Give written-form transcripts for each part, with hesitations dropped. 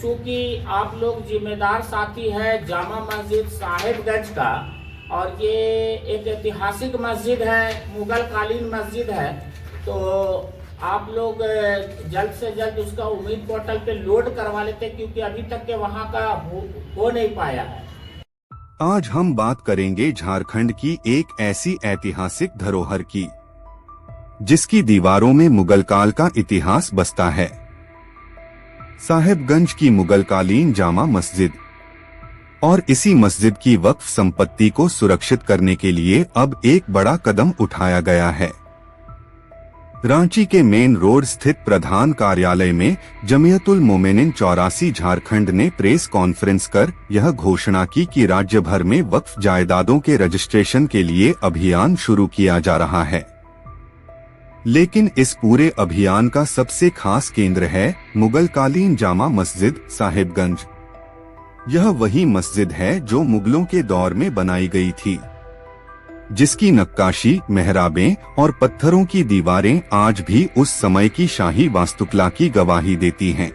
चूंकि आप लोग जिम्मेदार साथी है जामा मस्जिद साहिबगंज का, और ये एक ऐतिहासिक मस्जिद है, मुगल कालीन मस्जिद है, तो आप लोग जल्द से जल्द उसका उम्मीद पोर्टल पे लोड करवा लेते, क्योंकि अभी तक के वहाँ का हो नहीं पाया है। आज हम बात करेंगे झारखंड की एक ऐसी ऐतिहासिक धरोहर की जिसकी दीवारों में मुगल काल का इतिहास बसता है। साहिबगंज की मुगलकालीन जामा मस्जिद। और इसी मस्जिद की वक्फ संपत्ति को सुरक्षित करने के लिए अब एक बड़ा कदम उठाया गया है। रांची के मेन रोड स्थित प्रधान कार्यालय में जमीयतुल मोमिनीन 84 झारखंड ने प्रेस कॉन्फ्रेंस कर यह घोषणा की कि राज्य भर में वक्फ जायदादों के रजिस्ट्रेशन के लिए अभियान शुरू किया जा रहा है। लेकिन इस पूरे अभियान का सबसे खास केंद्र है मुगलकालीन जामा मस्जिद साहिबगंज। यह वही मस्जिद है जो मुगलों के दौर में बनाई गई थी, जिसकी नक्काशी, मेहराबें और पत्थरों की दीवारें आज भी उस समय की शाही वास्तुकला की गवाही देती हैं।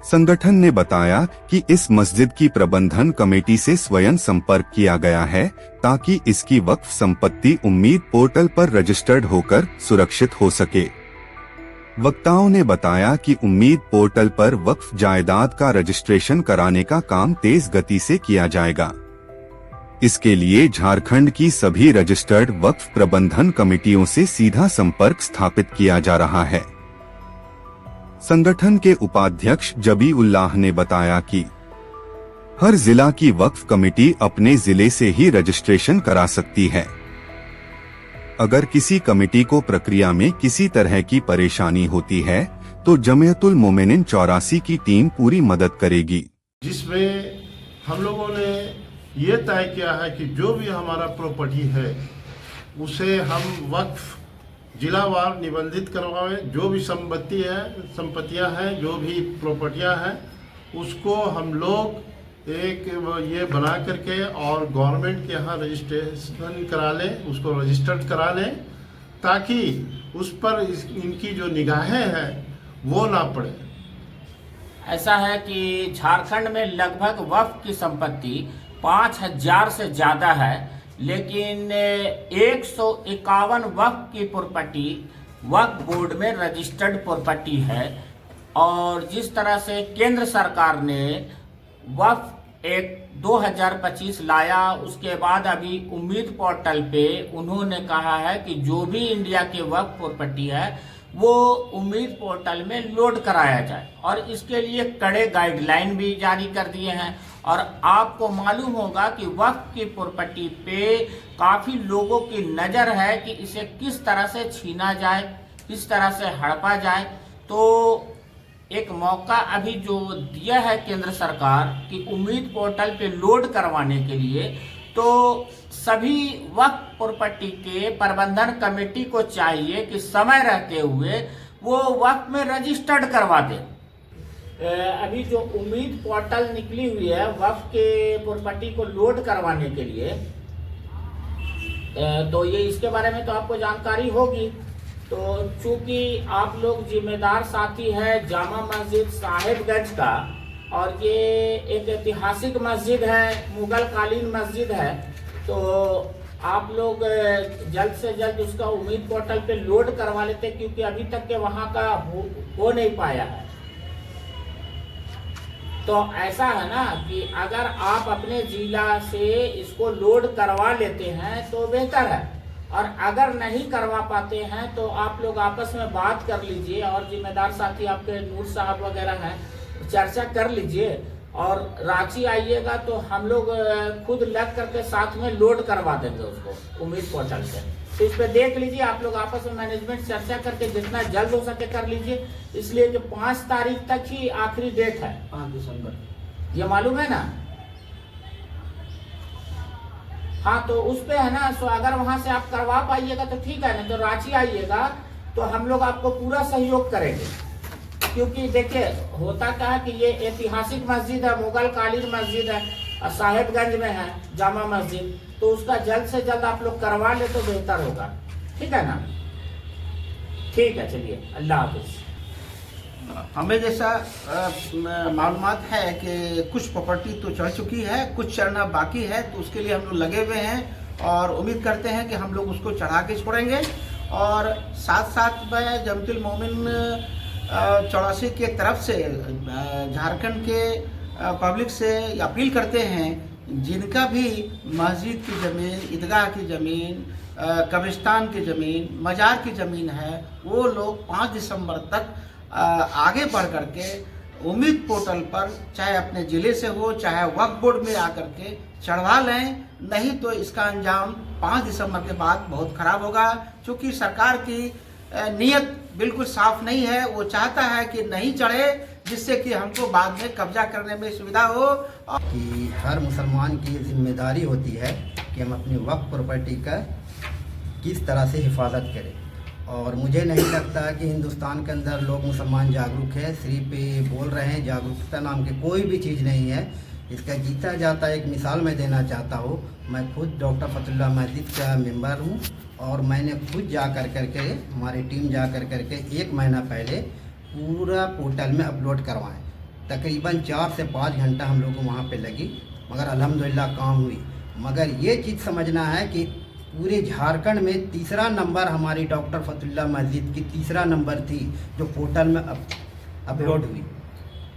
संगठन ने बताया कि इस मस्जिद की प्रबंधन कमेटी से स्वयं संपर्क किया गया है ताकि इसकी वक्फ संपत्ति उम्मीद पोर्टल पर रजिस्टर्ड होकर सुरक्षित हो सके। वक्ताओं ने बताया कि उम्मीद पोर्टल पर वक्फ जायदाद का रजिस्ट्रेशन कराने का काम तेज गति से किया जाएगा। इसके लिए झारखंड की सभी रजिस्टर्ड वक्फ प्रबंधन कमेटियों से सीधा संपर्क स्थापित किया जा रहा है। संगठन के उपाध्यक्ष जबीउल्लाह ने बताया कि हर जिला की वक्फ कमेटी अपने जिले से ही रजिस्ट्रेशन करा सकती है। अगर किसी कमेटी को प्रक्रिया में किसी तरह की परेशानी होती है तो जमीयतुल मोमिनीन 84 की टीम पूरी मदद करेगी। जिसमें हम लोगों ने ये तय किया है कि जो भी हमारा प्रॉपर्टी है उसे हम वक्फ जिलावार निबंधित करवाएं। जो भी संपत्तियां हैं, जो भी प्रॉपर्टियां हैं, उसको हम लोग एक ये बना करके और गवर्नमेंट के यहाँ रजिस्ट्रेशन करा लें, उसको रजिस्टर्ड करा लें, ताकि उस पर इनकी जो निगाहें हैं वो ना पड़े। ऐसा है कि झारखंड में लगभग वक्फ की संपत्ति 5000 से ज्यादा है, लेकिन 151 वक्फ की प्रॉपर्टी वक्फ बोर्ड में रजिस्टर्ड प्रॉपर्टी है। और जिस तरह से केंद्र सरकार ने वक्फ एक्ट 2025 लाया, उसके बाद अभी उम्मीद पोर्टल पे उन्होंने कहा है कि जो भी इंडिया के वक्फ प्रॉपर्टी है वो उम्मीद पोर्टल में लोड कराया जाए, और इसके लिए कड़े गाइडलाइन भी जारी कर दिए हैं। और आपको मालूम होगा कि वक्फ की प्रॉपर्टी पे काफी लोगों की नजर है कि इसे किस तरह से छीना जाए, किस तरह से हड़पा जाए। तो एक मौका अभी जो दिया है केंद्र सरकार कि उम्मीद पोर्टल पे लोड करवाने के लिए, तो सभी वक्फ प्रॉपर्टी के प्रबंधन कमेटी को चाहिए कि समय रहते हुए वो वक्फ में रजिस्टर्ड करवा दे। अभी जो उम्मीद पोर्टल निकली हुई है वक्फ के प्रॉपर्टी को लोड करवाने के लिए, तो ये इसके बारे में तो आपको जानकारी होगी। तो चूंकि आप लोग जिम्मेदार साथी है जामा मस्जिद साहिबगंज का, और ये एक ऐतिहासिक मस्जिद है, मुगल कालीन मस्जिद है, तो आप लोग जल्द से जल्द उसका उम्मीद पोर्टल पे लोड करवा लेते, क्योंकि अभी तक के वहाँ का हो नहीं पाया है। तो ऐसा है ना कि अगर आप अपने जिला से इसको लोड करवा लेते हैं तो बेहतर है, और अगर नहीं करवा पाते हैं तो आप लोग आपस में बात कर लीजिए, और जिम्मेदार साथी आपके नूर साहब वगैरह हैं, चर्चा कर लीजिए, और रांची आइएगा तो हम लोग खुद लग करके साथ में लोड करवा देंगे उसको उम्मीद पोर्टल से। तो इस पे देख लीजिए, आप लोग आपस में मैनेजमेंट चर्चा करके जितना जल्द हो सके कर लीजिए, इसलिए कि 5 तारीख तक ही आखिरी डेट है, 5 दिसंबर, ये मालूम है ना। हाँ, तो उस पे है ना, सो अगर वहां से आप करवा पाइएगा तो ठीक है, नहीं तो रांची आइएगा तो हम लोग आपको पूरा सहयोग करेंगे। क्योंकि देखिए होता क्या है कि ये ऐतिहासिक मस्जिद है, मुगल कालीन मस्जिद है, साहिबगंज में है जामा मस्जिद, तो उसका जल्द से जल्द आप लोग करवा ले तो बेहतर होगा। ठीक है ना, ठीक है, चलिए, अल्लाह हाफिज। हमें जैसा मालूमात है कि कुछ प्रॉपर्टी तो चढ़ चुकी है, कुछ चढ़ना बाकी है, तो उसके लिए हम लोग लगे हुए हैं और उम्मीद करते हैं कि हम लोग उसको चढ़ा के छोड़ेंगे। और साथ साथ में जमतुल मोमिन 84 के तरफ से झारखंड के पब्लिक से अपील करते हैं, जिनका भी मस्जिद की ज़मीन, ईदगाह की ज़मीन, कब्रिस्तान की ज़मीन, मज़ार की ज़मीन है, वो लोग 5 दिसंबर तक आगे बढ़ करके उम्मीद पोर्टल पर चाहे अपने ज़िले से हो चाहे वक्फ बोर्ड में आकर के चढ़वा लें, नहीं तो इसका अंजाम 5 दिसंबर के बाद बहुत ख़राब होगा। क्योंकि सरकार की नीयत बिल्कुल साफ नहीं है, वो चाहता है कि नहीं चढ़े, जिससे कि हमको बाद में कब्जा करने में सुविधा हो। कि हर मुसलमान की जिम्मेदारी होती है कि हम अपनी वक्फ प्रॉपर्टी का किस तरह से हिफाजत करें। और मुझे नहीं लगता कि हिंदुस्तान के अंदर लोग मुसलमान जागरूक है, सिर्फ ये बोल रहे हैं, जागरूकता नाम की कोई भी चीज़ नहीं है। इसका जीता जाता एक मिसाल मैं देना चाहता हूँ। मैं खुद डॉक्टर फतुल्ला मस्जिद का मेंबर हूँ और मैंने खुद जा कर करके, हमारी टीम जा कर करके 1 महीना पहले पूरा पोर्टल में अपलोड करवाएं। तकरीबन 4 से 5 घंटा हम लोग को वहाँ पे लगी, मगर अल्हम्दुलिल्लाह काम हुई। मगर ये चीज़ समझना है कि पूरे झारखंड में तीसरा नंबर हमारी डॉक्टर फतुल्ला मस्जिद की तीसरा नंबर थी जो पोर्टल में अपलोड हुई।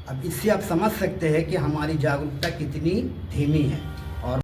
अब इससे आप समझ सकते हैं कि हमारी जागरूकता कितनी धीमी है। और